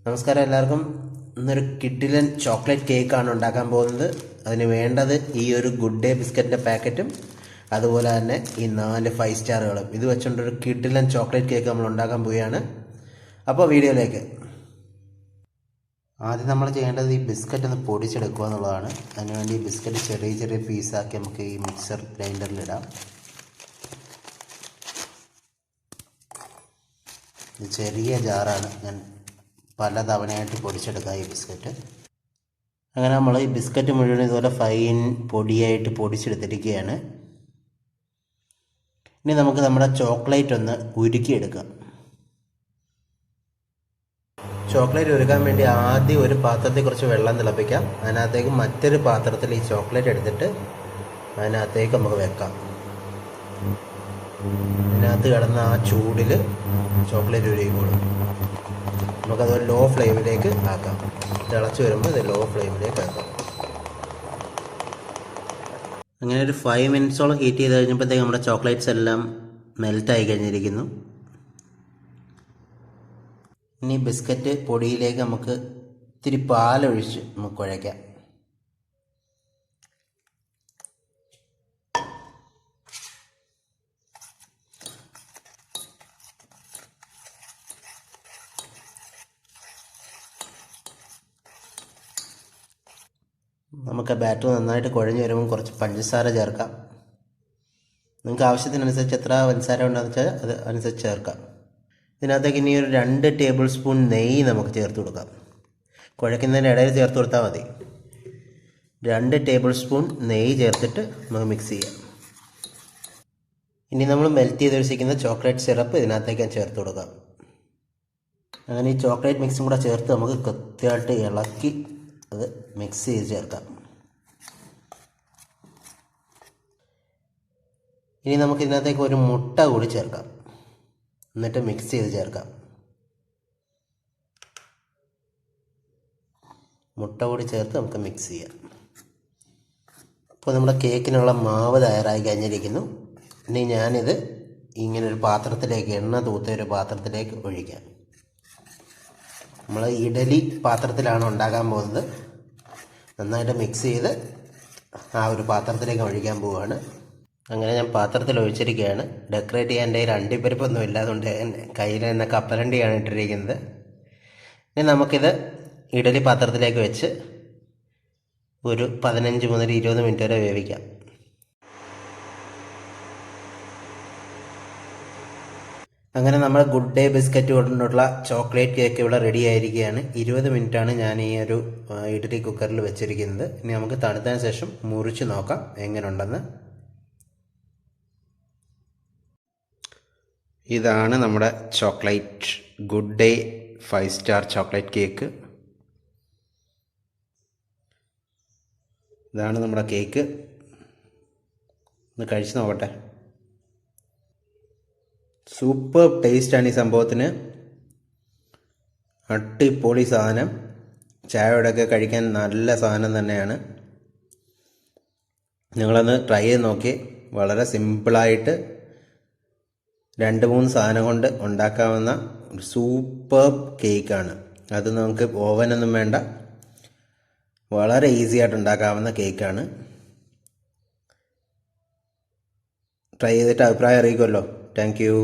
നമസ്കാരം എല്ലാവർക്കും. ഇന്നൊരു കിഡിലൻ ചോക്ലേറ്റ് കേക്കാണ് ഉണ്ടാക്കാൻ പോകുന്നത്. അതിന് വേണ്ടത് ഈ ഒരു ഗുഡ് ഡേ ബിസ്ക്കറ്റിൻ്റെ പാക്കറ്റും അതുപോലെ തന്നെ ഈ 4 5 സ്റ്റാറുകളും. ഇത് വെച്ചുകൊണ്ടൊരു കിഡിലൻ ചോക്ലേറ്റ് കേക്ക് നമ്മൾ ഉണ്ടാക്കാൻ പോവുകയാണ്. അപ്പോൾ വീഡിയോയിലേക്ക്. ആദ്യം നമ്മൾ ചെയ്യേണ്ടത് ഈ ബിസ്ക്കറ്റ് ഒന്ന് പൊടിച്ചെടുക്കുക എന്നുള്ളതാണ്. അതിനുവേണ്ടി ഈ ബിസ്ക്കറ്റ് ചെറിയ ചെറിയ പീസാക്കി നമുക്ക് ഈ മിക്സർ ഗ്രൈൻഡറിലിടാം. ഇത് ചെറിയ ജാറാണ്, ഞാൻ പല തവണയായിട്ട് പൊടിച്ചെടുക്കാം ഈ ബിസ്ക്കറ്റ്. അങ്ങനെ നമ്മൾ ഈ ബിസ്ക്കറ്റ് മുഴുവൻ ഇതുപോലെ ഫൈൻ പൊടിയായിട്ട് പൊടിച്ചെടുത്തിരിക്കുകയാണ്. ഇനി നമുക്ക് നമ്മുടെ ചോക്ലേറ്റ് ഒന്ന് ഉരുക്കിയെടുക്കാം. ചോക്ലേറ്റ് ഉരുക്കാൻ വേണ്ടി ആദ്യം ഒരു പാത്രത്തിൽ കുറച്ച് വെള്ളം തിളപ്പിക്കാം. അതിനകത്തേക്ക് മറ്റൊരു പാത്രത്തിൽ ഈ ചോക്ലേറ്റ് എടുത്തിട്ട് അതിനകത്തേക്ക് നമുക്ക് വെക്കാം. ഇതിനകത്ത് കിടന്ന ആ ചൂടിൽ ചോക്ലേറ്റ് ഉരുകിക്കോളും. നമുക്കത് ലോ ഫ്ലെയിമിലേക്ക് ആക്കാം. തിളച്ച് വരുമ്പോൾ ഇത് ലോ ഫ്ലെയിമിലേക്ക് ആക്കാം. അങ്ങനെ ഒരു 5 മിനിറ്റ്സോളം ഹീറ്റ് ചെയ്ത് കഴിഞ്ഞപ്പോഴത്തേക്ക് നമ്മുടെ ചോക്ലേറ്റ്സ് എല്ലാം മെൽറ്റായി കഴിഞ്ഞിരിക്കുന്നു. ഇനി ബിസ്ക്കറ്റ് പൊടിയിലേക്ക് നമുക്ക് ഇത്തിരി പാലൊഴിച്ച് നമുക്ക് കുഴയ്ക്കാം. നമുക്ക് ബാറ്റർ നന്നായിട്ട് കുഴഞ്ഞ് വരുമ്പോൾ കുറച്ച് പഞ്ചസാര ചേർക്കാം. നിങ്ങൾക്ക് ആവശ്യത്തിനനുസരിച്ച് എത്ര പഞ്ചസാര ഉണ്ടെന്ന് വെച്ചാൽ അത് അനുസരിച്ച് ചേർക്കാം. ഇതിനകത്തേക്ക് ഇനി ഒരു 2 ടേബിൾ സ്പൂൺ നെയ്യ് നമുക്ക് ചേർത്ത് കൊടുക്കാം. കുഴയ്ക്കുന്നതിൻ്റെ ഇടയിൽ ചേർത്ത് കൊടുത്താൽ മതി. 2 ടേബിൾ സ്പൂൺ നെയ്യ് ചേർത്തിട്ട് നമുക്ക് മിക്സ് ചെയ്യാം. ഇനി നമ്മൾ മെൽറ്റ് ചെയ്ത് വെച്ചിരിക്കുന്ന ചോക്ലേറ്റ് സിറപ്പ് ഇതിനകത്തേക്ക് ചേർത്ത് കൊടുക്കാം. അങ്ങനെ ഈ ചോക്ലേറ്റ് മിക്സും കൂടെ ചേർത്ത് നമുക്ക് കൃത്യമായിട്ട് ഇളക്കി അത് മിക്സ് ചെയ്ത് ചേർക്കാം. ഇനി നമുക്ക് ഇതിനകത്തേക്ക് ഒരു മുട്ട കൂടി ചേർക്കാം. എന്നിട്ട് മിക്സ് ചെയ്ത് ചേർക്കാം. മുട്ട കൂടി ചേർത്ത് നമുക്ക് മിക്സ് ചെയ്യാം. അപ്പോൾ നമ്മുടെ കേക്കിനുള്ള മാവ് തയ്യാറായി കഴിഞ്ഞിരിക്കുന്നു. ഇനി ഞാനിത് ഇങ്ങനൊരു പാത്രത്തിലേക്ക്, എണ്ണ തൂത്ത ഒരു പാത്രത്തിലേക്ക് ഒഴിക്കാം. നമ്മൾ ഇഡലി പാത്രത്തിലാണ് ഉണ്ടാക്കാൻ പോകുന്നത്. നന്നായിട്ട് മിക്സ് ചെയ്ത് ആ ഒരു പാത്രത്തിലേക്ക് ഒഴിക്കാൻ പോവുകയാണ്. അങ്ങനെ ഞാൻ പാത്രത്തിൽ ഒഴിച്ചിരിക്കുകയാണ്. ഡെക്കറേറ്റ് ചെയ്യാൻ എൻ്റെ കയ്യിൽ അണ്ടിപ്പരിപ്പൊന്നും ഇല്ലാതുകൊണ്ട് കയ്യിൽ തന്നെ കപ്പലണ്ടിയാണ് ഇട്ടിരിക്കുന്നത്. ഇനി നമുക്കിത് ഇഡലി പാത്രത്തിലേക്ക് വെച്ച് ഒരു 15 മുതൽ 20 മിനിറ്റ് വരെ വേവിക്കാം. അങ്ങനെ നമ്മൾ ഗുഡ് ഡേ ബിസ്ക്കറ്റ് കൊണ്ടുള്ള ചോക്ലേറ്റ് കേക്ക് ഇവിടെ റെഡി ആയിരിക്കുകയാണ്. 20 മിനിറ്റാണ് ഞാൻ ഈ ഒരു ഇഡ്ഡലി കുക്കറിൽ വെച്ചിരിക്കുന്നത്. ഇനി നമുക്ക് തണുത്തതിന് ശേഷം മുറിച്ച് നോക്കാം എങ്ങനെയുണ്ടെന്ന്. ഇതാണ് നമ്മുടെ chocolate good day 5 star chocolate cake. ഇതാണ് നമ്മുടെ കേക്ക്. ഒന്ന് കഴിച്ച് നോക്കട്ടെ. സൂപ്പർ ടേസ്റ്റാണ് ഈ സംഭവത്തിന്. അടിപൊളി സാധനം. ചായയോടൊക്കെ കഴിക്കാൻ നല്ല സാധനം തന്നെയാണ്. നിങ്ങളൊന്ന് ട്രൈ ചെയ്ത് നോക്കി. വളരെ സിമ്പിളായിട്ട് 2-3 സാധനം കൊണ്ട് ഉണ്ടാക്കാവുന്ന സൂപ്പർ കേക്കാണ്. അത് നമുക്ക് ഓവനൊന്നും വേണ്ട, വളരെ ഈസി ആയിട്ട് ഉണ്ടാക്കാവുന്ന കേക്കാണ്. ട്രൈ ചെയ്തിട്ട് അഭിപ്രായം അറിയിക്കുമല്ലോ. Thank you.